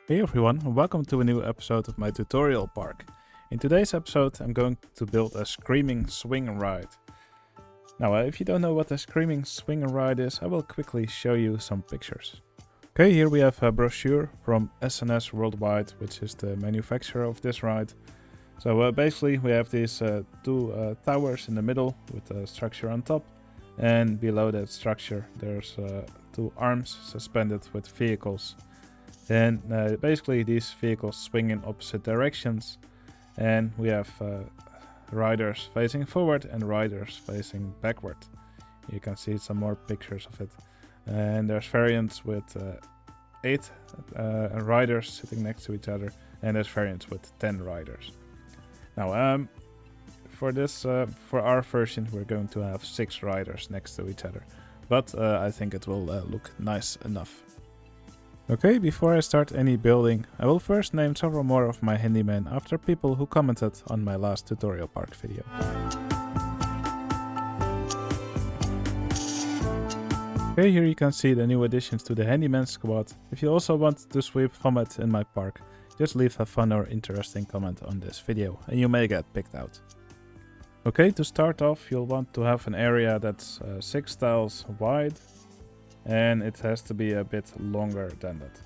Hey everyone, and welcome to a new episode of my tutorial park. In today's episode I'm going to build a Screamin Swing ride. Now if you don't know what a Screamin Swing ride is, I will quickly show you some pictures. Okay, here we have a brochure from S&S Worldwide, which is the manufacturer of this ride. So basically we have these two towers in the middle with a structure on top, and below that structure there's two arms suspended with vehicles. And basically these vehicles swing in opposite directions, and we have riders facing forward and riders facing backward. You can see some more pictures of it. And there's variants with 8 riders sitting next to each other, and there's variants with 10 riders. Now for our version we're going to have 6 riders next to each other, but I think it will look nice enough. Okay, before I start any building, I will first name several more of my handymen after people who commented on my last tutorial park video. Okay, here you can see the new additions to the handyman squad. If you also want to sweep vomit in my park, just leave a fun or interesting comment on this video and you may get picked out. Okay, to start off you'll want to have an area that's 6 tiles wide, and it has to be a bit longer than that.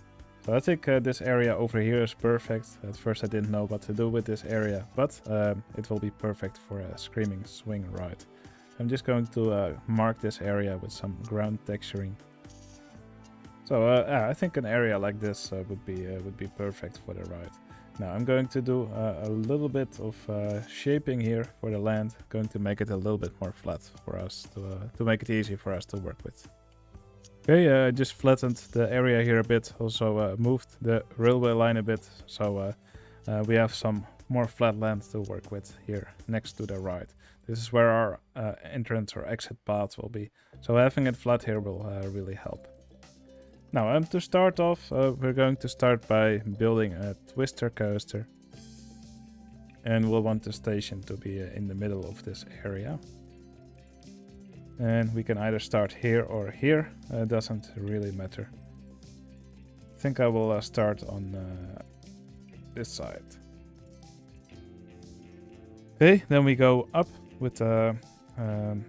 So I think this area over here is perfect. At first I didn't know what to do with this area, but it will be perfect for a Screamin Swing ride. I'm just going to mark this area with some ground texturing. So I think an area like this would be perfect for the ride. Now I'm going to do a little bit of shaping here for the land, going to make it a little bit more flat for us to make it easy for us to work with. Okay, I just flattened the area here a bit, also moved the railway line a bit, so we have some more flat land to work with here next to the ride. This is where our entrance or exit path will be, so having it flat here will really help. Now to start off, we're going to start by building a twister coaster, and we'll want the station to be in the middle of this area. And we can either start here or here, doesn't really matter. I think I will start on this side. Okay, then we go up with a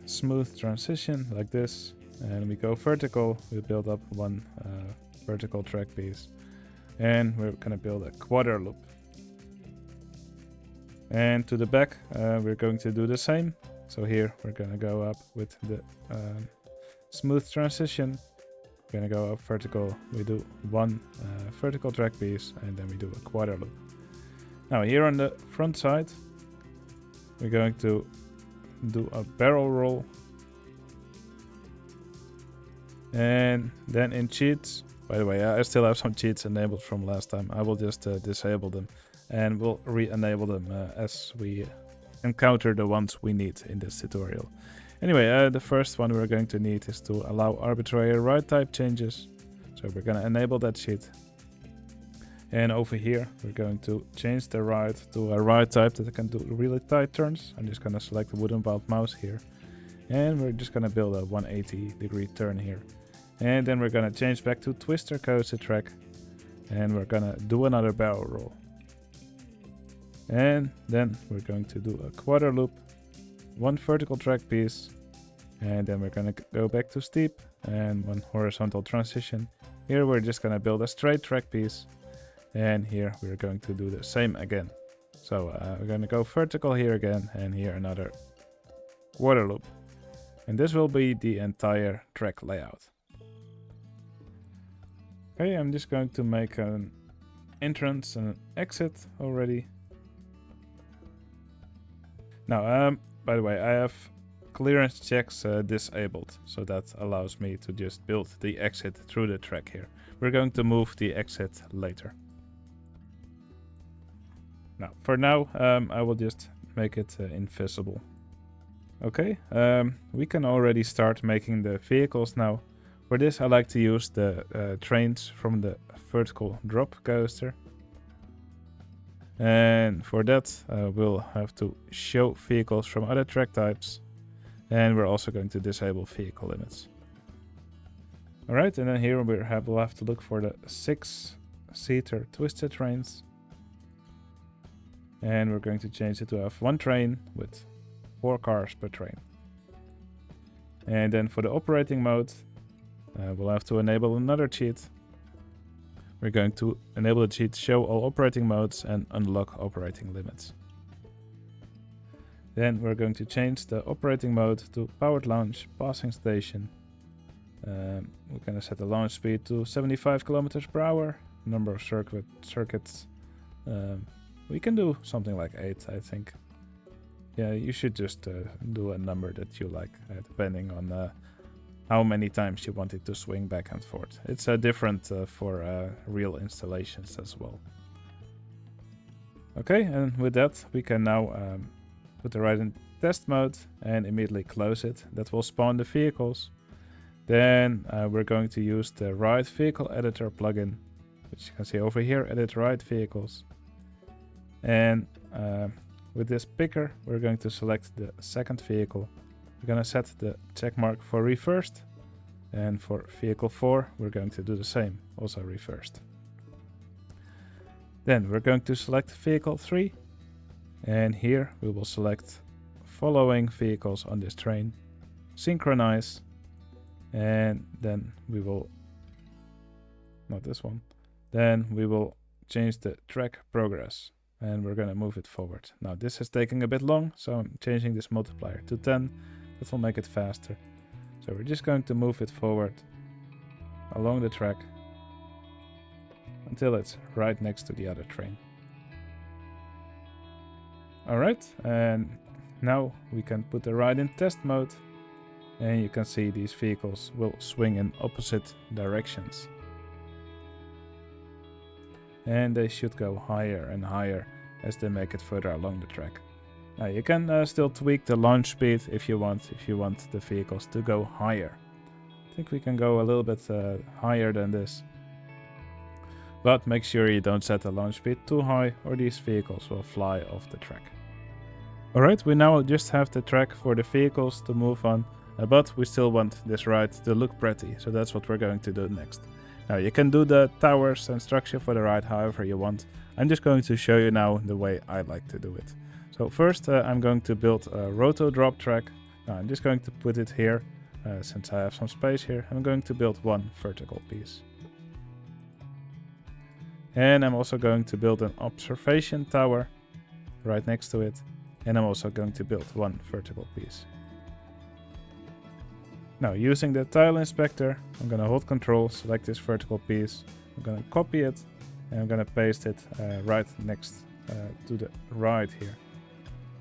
smooth transition like this, and we go vertical. We build up one vertical track piece, and we're gonna build a quarter loop. And to the back we're going to do the same. So here we're gonna go up with the smooth transition. We're gonna go up vertical. We do one vertical track piece, and then we do a quarter loop. Now here on the front side, we're going to do a barrel roll. And then in cheats, by the way, I still have some cheats enabled from last time. I will just disable them, and we'll re-enable them as we encounter the ones we need in this tutorial. Anyway, the first one we're going to need is to allow arbitrary ride type changes. So we're going to enable that sheet. And over here we're going to change the ride to a ride type that can do really tight turns. I'm just going to select the wooden wild mouse here, and we're just going to build a 180-degree turn here. And then we're going to change back to twister coaster track, and we're going to do another barrel roll. And then we're going to do a quarter loop, one vertical track piece, and then we're going to go back to steep and one horizontal transition. Here we're just going to build a straight track piece, and here we're going to do the same again. So we're going to go vertical here again, and here another quarter loop. And this will be the entire track layout. Okay, I'm just going to make an entrance and an exit already. Now, by the way, I have clearance checks disabled, so that allows me to just build the exit through the track here. We're going to move the exit later. Now, for now, I will just make it invisible. Okay, we can already start making the vehicles now. For this, I like to use the trains from the vertical drop coaster. And for that we'll have to show vehicles from other track types, and we're also going to disable vehicle limits. Alright, and then here we'll have to look for the 6 seater twisted trains. And we're going to change it to have one train with 4 cars per train. And then for the operating mode, we'll have to enable another cheat. We're going to enable the cheat show all operating modes and unlock operating limits. Then we're going to change the operating mode to powered launch passing station. We're going to set the launch speed to 75 kilometers per hour. Number of circuits. We can do something like 8, I think. Yeah, you should just do a number that you like, depending on how many times you want it to swing back and forth. It's different for real installations as well. Okay, and with that we can now put the ride in test mode and immediately close it. That will spawn the vehicles. Then we're going to use the Ride Vehicle Editor plugin, which you can see over here, Edit Ride Vehicles. And with this picker, we're going to select the second vehicle. We're going to set the check mark for reversed. And for vehicle 4, we're going to do the same, also reversed. Then we're going to select vehicle 3. And here we will select following vehicles on this train, synchronize, and then we will, not this one, then we will change the track progress. And we're going to move it forward. Now this is taking a bit long, so I'm changing this multiplier to 10. That will make it faster. So we're just going to move it forward along the track until it's right next to the other train. Alright, and now we can put the ride in test mode. And you can see these vehicles will swing in opposite directions. And they should go higher and higher as they make it further along the track. Now you can still tweak the launch speed if you want the vehicles to go higher. I think we can go a little bit higher than this. But make sure you don't set the launch speed too high or these vehicles will fly off the track. Alright, we now just have the track for the vehicles to move on, but we still want this ride to look pretty, so that's what we're going to do next. Now you can do the towers and structure for the ride however you want. I'm just going to show you now the way I like to do it. So first I'm going to build a roto drop track. Now I'm just going to put it here, since I have some space here. I'm going to build one vertical piece. And I'm also going to build an observation tower right next to it. And I'm also going to build one vertical piece. Now using the tile inspector, I'm going to hold Control, select this vertical piece. I'm going to copy it and I'm going to paste it right next to the ride here.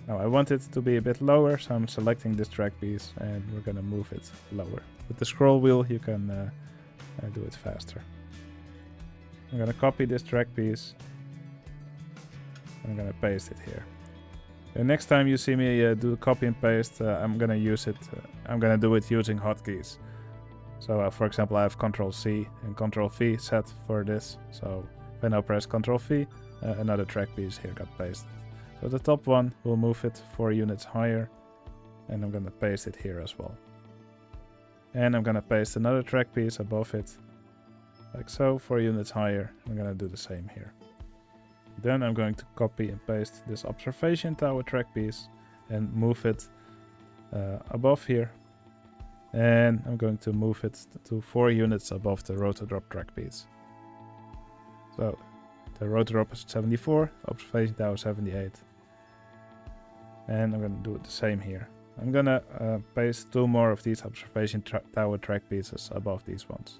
Now I want it to be a bit lower, so I'm selecting this track piece and we're going to move it lower. With the scroll wheel you can do it faster. I'm going to copy this track piece. I'm going to paste it here. The next time you see me do copy and paste, I'm going to use it. I'm going to do it using hotkeys. So for example, I have Ctrl-C and Ctrl-V set for this. So if I now press Ctrl-V, another track piece here got pasted. So the top one will move it 4 units higher. And I'm going to paste it here as well. And I'm going to paste another track piece above it. Like so, 4 units higher. I'm going to do the same here. Then I'm going to copy and paste this observation tower track piece and move it above here. And I'm going to move it to 4 units above the rotodrop track piece. So the rotodrop is 74, observation tower 78. And I'm going to do it the same here. I'm going to paste 2 more of these observation tower track pieces above these ones.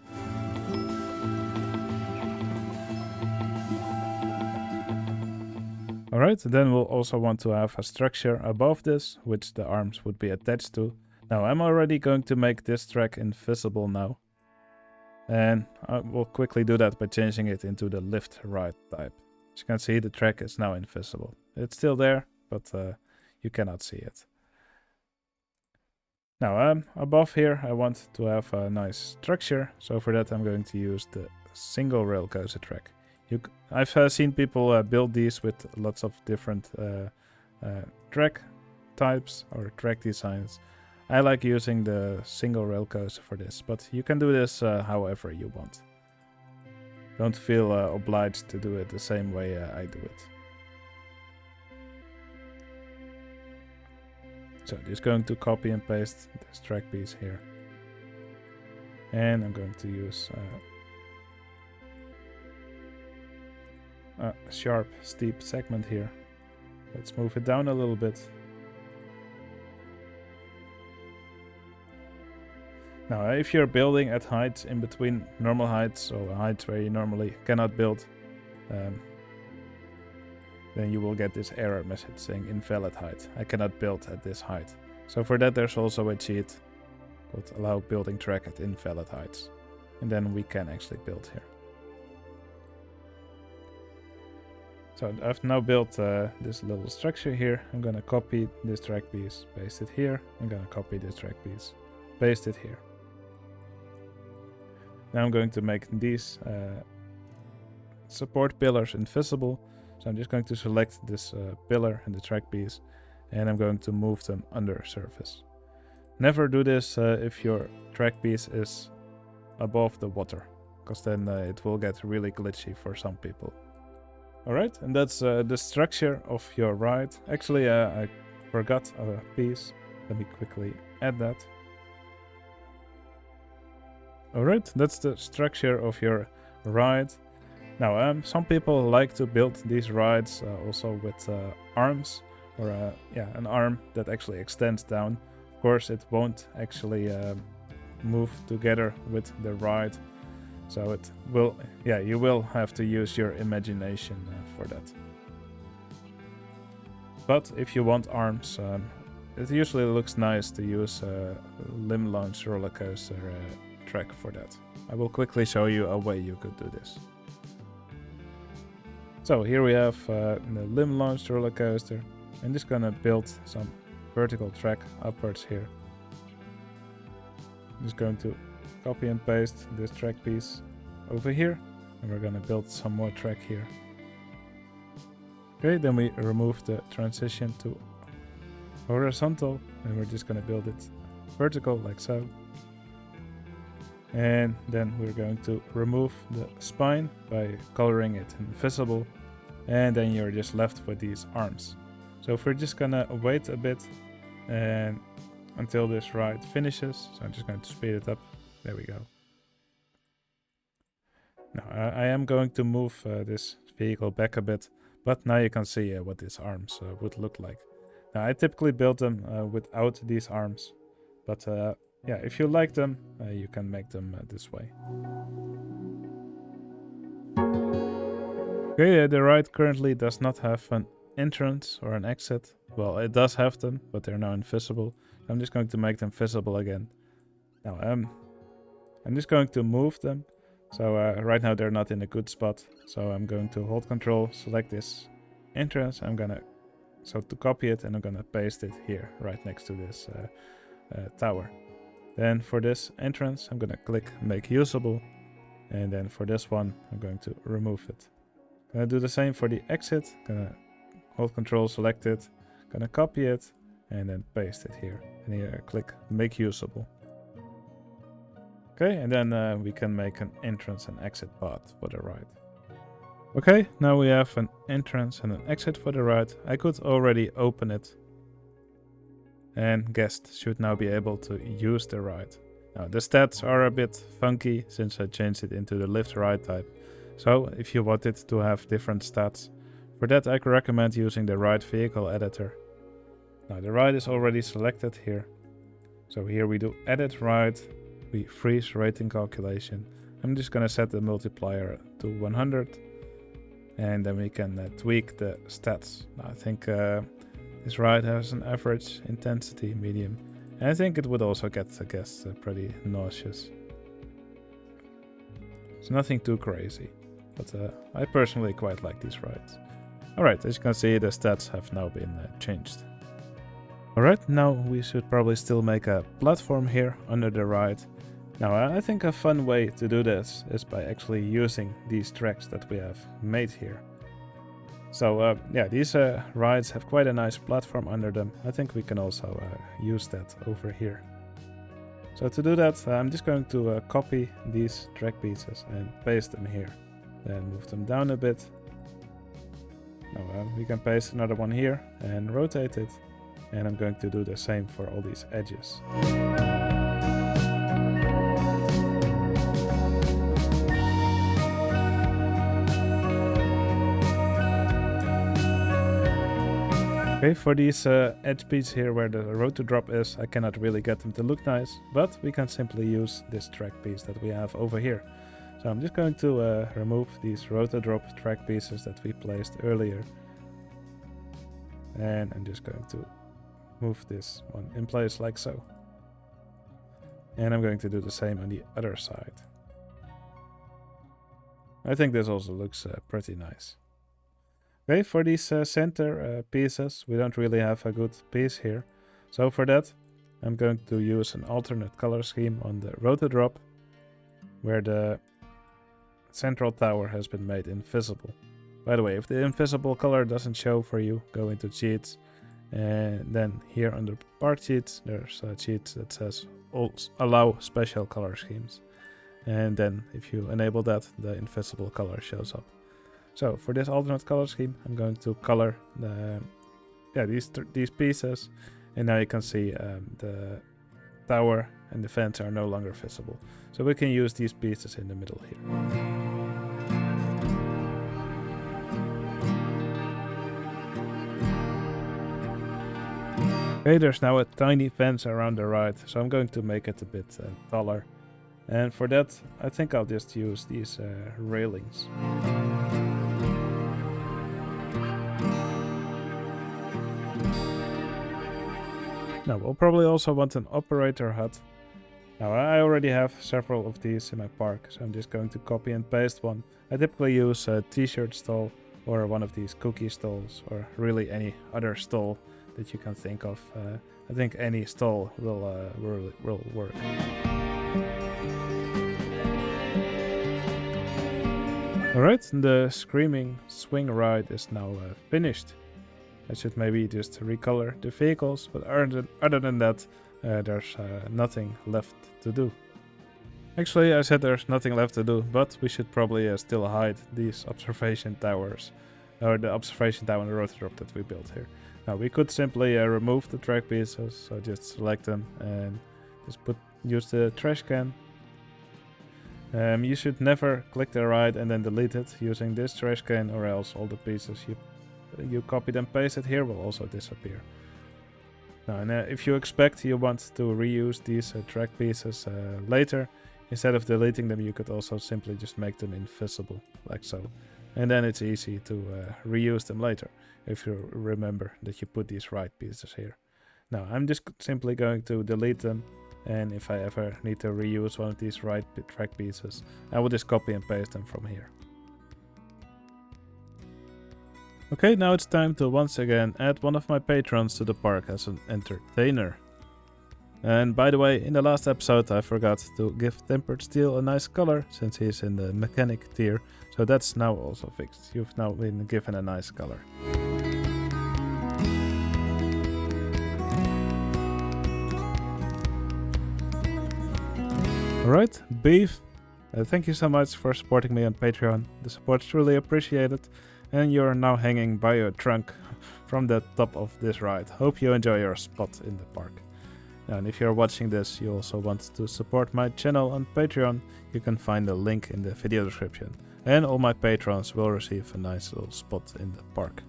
Alright, then we'll also want to have a structure above this, which the arms would be attached to. Now I'm already going to make this track invisible now. And I will quickly do that by changing it into the lift ride type. As you can see, the track is now invisible. It's still there, but you cannot see it. Now above here I want to have a nice structure, so for that I'm going to use the single rail coaster track. I've seen people build these with lots of different track types or track designs. I like using the single rail coaster for this, but you can do this however you want. don't feel obliged to do it the same way I do it. So just going to copy and paste this track piece here. And I'm going to use a sharp, steep segment here. Let's move it down a little bit. Now, if you're building at heights in between normal heights, so heights where you normally cannot build, then you will get this error message saying invalid height. I cannot build at this height. So for that there's also a cheat called allow building track at invalid heights. And then we can actually build here. So I've now built this little structure here. I'm gonna copy this track piece, paste it here. I'm gonna copy this track piece, paste it here. Now I'm going to make these support pillars invisible. So I'm just going to select this pillar and the track piece, and I'm going to move them under surface. Never do this if your track piece is above the water, because then it will get really glitchy for some people. Alright, and that's the structure of your ride. Actually, I forgot a piece. Let me quickly add that. Alright, that's the structure of your ride. Now, some people like to build these rides also with arms, or an arm that actually extends down. Of course, it won't actually move together with the ride, so it will, you will have to use your imagination for that. But if you want arms, it usually looks nice to use a limb launch roller coaster track for that. I will quickly show you a way you could do this. So here we have the limb launched roller coaster. I'm just gonna build some vertical track upwards here. I'm just going to copy and paste this track piece over here, and we're gonna build some more track here. Okay, then we remove the transition to horizontal, and we're just gonna build it vertical like so. And then we're going to remove the spine by coloring it invisible, and then you're just left with these arms. So if we're just gonna wait a bit and until this ride finishes, so I'm just going to speed it up. There we go. Now I am going to move this vehicle back a bit, but now you can see what these arms would look like. Now I typically build them without these arms, but if you like them, you can make them this way. Okay, the ride currently does not have an entrance or an exit. Well, it does have them, but they're now invisible. I'm just going to make them visible again. Now, I'm just going to move them. So right now they're not in a good spot. So I'm going to hold Control, select this entrance. To copy it, and I'm gonna paste it here, right next to this tower. Then for this entrance, I'm gonna click Make Usable, and then for this one, I'm going to remove it. Gonna do the same for the exit. Gonna hold Control, select it, gonna copy it, and then paste it here. And here, click Make Usable. Okay, and then we can make an entrance and exit path for the ride. Okay, now we have an entrance and an exit for the ride. I could already open it, and guests should now be able to use the ride. Now the stats are a bit funky since I changed it into the lift ride type. So if you wanted to have different stats, for that I recommend using the ride vehicle editor. Now the ride is already selected here. So here we do edit ride, we freeze rating calculation. I'm just gonna set the multiplier to 100, and then we can tweak the stats. Now, I think this ride has an average intensity medium, and I think it would also get the guests pretty nauseous. It's nothing too crazy, but I personally quite like these rides. Alright, as you can see, the stats have now been changed. Alright, now we should probably still make a platform here under the ride. Now I think a fun way to do this is by actually using these tracks that we have made here. So these rides have quite a nice platform under them. I think we can also use that over here. So to do that, I'm just going to copy these track pieces and paste them here. Then move them down a bit. Now we can paste another one here and rotate it. And I'm going to do the same for all these edges. Okay, for these edge pieces here where the rotor drop is, I cannot really get them to look nice, but we can simply use this track piece that we have over here. So I'm just going to remove these rotor drop track pieces that we placed earlier. And I'm just going to move this one in place like so. And I'm going to do the same on the other side. I think this also looks pretty nice. Okay, for these center pieces, we don't really have a good piece here. So for that, I'm going to use an alternate color scheme on the rotor drop, where the central tower has been made invisible. By the way, if the invisible color doesn't show for you, go into cheats, and then here under part sheets, there's a cheat that says allow special color schemes. And then if you enable that, the invisible color shows up. So for this alternate color scheme, I'm going to color these pieces, and now you can see the tower and the fence are no longer visible. So we can use these pieces in the middle here. Okay, there's now a tiny fence around the ride, so I'm going to make it a bit taller. And for that, I think I'll just use these railings. Now, we'll probably also want an operator hut. Now, I already have several of these in my park, so I'm just going to copy and paste one. I typically use a t-shirt stall or one of these cookie stalls, or really any other stall that you can think of. I think any stall will work. Alright, the Screamin Swing ride is now finished. I should maybe just recolor the vehicles, but other than that, there's nothing left to do. Actually, I said there's nothing left to do, but we should probably still hide these observation towers, or the observation tower and the rotor drop that we built here. Now, we could simply remove the track pieces, so just select them and just use the trash can. You should never click the ride and then delete it using this trash can, or else all the pieces you copied and pasted here will also disappear. Now, and if you expect you want to reuse these track pieces later, instead of deleting them, you could also simply just make them invisible, like so. And then it's easy to reuse them later, if you remember that you put these ride pieces here. Now, I'm just simply going to delete them, and if I ever need to reuse one of these ride track pieces, I will just copy and paste them from here. Okay, now it's time to once again add one of my patrons to the park as an entertainer. And by the way, in the last episode I forgot to give Tempered Steel a nice color, since he's in the mechanic tier, so that's now also fixed. You've now been given a nice color. Alright, Beef, thank you so much for supporting me on Patreon. The support is truly appreciated. And you're now hanging by your trunk from the top of this ride. Hope you enjoy your spot in the park. And if you're watching this, you also want to support my channel on Patreon, you can find the link in the video description. And all my patrons will receive a nice little spot in the park.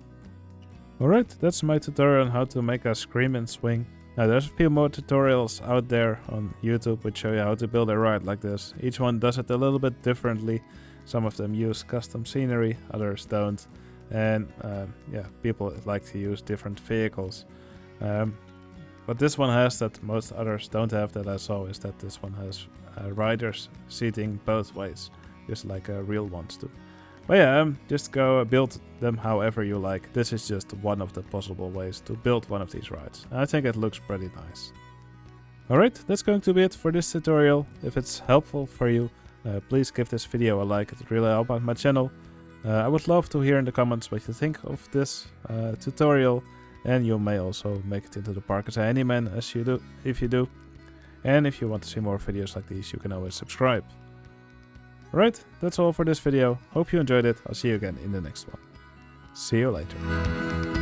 Alright, that's my tutorial on how to make a Screamin Swing. Now there's a few more tutorials out there on YouTube which show you how to build a ride like this. Each one does it a little bit differently. Some of them use custom scenery, others don't, and people like to use different vehicles. What this one has that most others don't have that I saw is that this one has riders seating both ways, just like real ones do. But yeah, just go build them however you like. This is just one of the possible ways to build one of these rides. I think it looks pretty nice. Alright, that's going to be it for this tutorial. If it's helpful for you, please give this video a like, it would really help out my channel. I would love to hear in the comments what you think of this tutorial, and you may also make it into the park as a handyman if you do. And if you want to see more videos like these, you can always subscribe. Alright, that's all for this video. Hope you enjoyed it. I'll see you again in the next one. See you later.